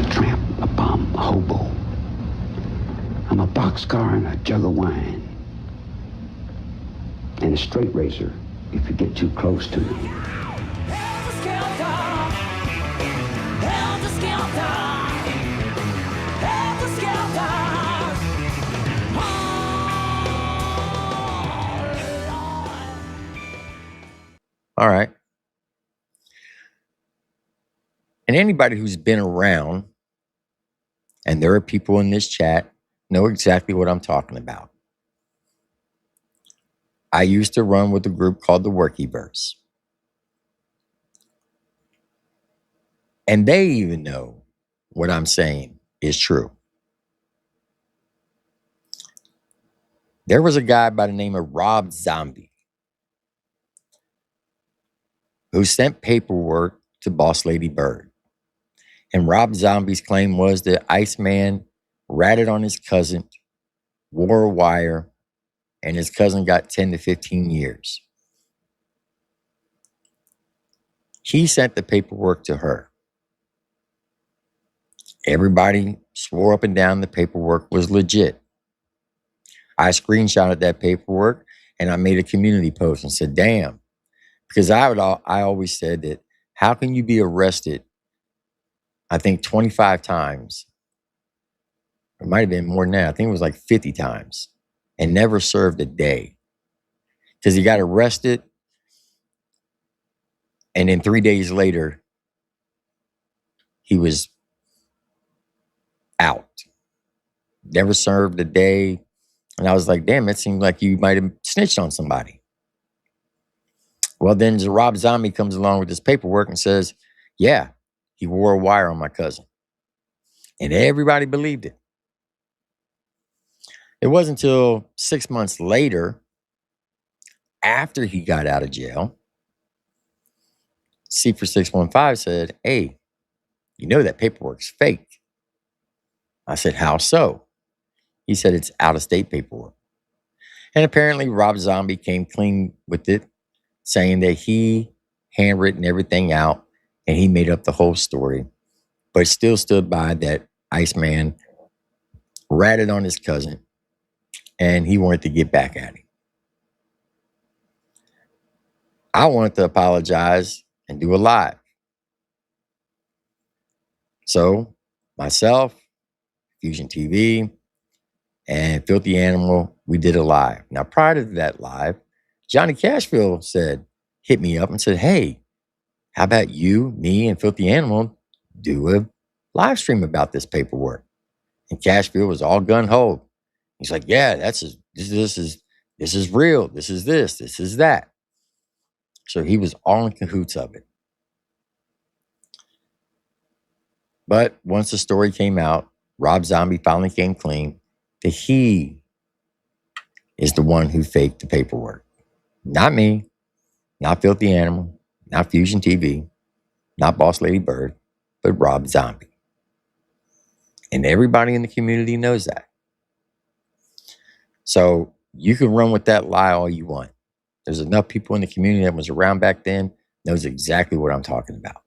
tramp, a bum, a hobo. I'm a boxcar and a jug of wine. And a straight razor if you get too close to me. All right. And anybody who's been around, and there are people in this chat, know exactly what I'm talking about. I used to run with a group called the Workyverse. And they even know what I'm saying is true. There was a guy by the name of Rob Zombie who sent paperwork to Boss Lady Bird. And Rob Zombie's claim was that Iceman ratted on his cousin, wore a wire, and his cousin got 10 to 15 years. He sent the paperwork to her. Everybody swore up and down the paperwork was legit. I screenshotted that paperwork and I made a community post and said, damn, because I always said that how can you be arrested, I think 25 times, it might have been more than that, I think it was like 50 times, and never served a day? Because he got arrested and then 3 days later, he was out. Never served a day. And I was like, damn, it seemed like you might have snitched on somebody. Well, then Rob Zombie comes along with this paperwork and says, yeah, he wore a wire on my cousin. And everybody believed it. It wasn't until 6 months later, after he got out of jail, C for 615 said, hey, you know that paperwork's fake. I said, how so? He said, it's out-of-state paperwork. And apparently Rob Zombie came clean with it, saying that he handwritten everything out and he made up the whole story, but still stood by that Iceman ratted on his cousin and he wanted to get back at him. I wanted to apologize and do a live. So myself, Fusion TV, and Filthy Animal, we did a live. Now, prior to that live, Johnny Cashville hit me up and said, hey, how about you, me, and Filthy Animal do a live stream about this paperwork? And Cashville was all gun-ho. He's like, yeah, this is real. This is that. So he was all in cahoots of it. But once the story came out, Rob Zombie finally came clean that he is the one who faked the paperwork. Not me, not Filthy Animal, not Fusion TV, not Boss Lady Bird, but Rob Zombie. And everybody in the community knows that. So you can run with that lie all you want. There's enough people in the community that was around back then knows exactly what I'm talking about.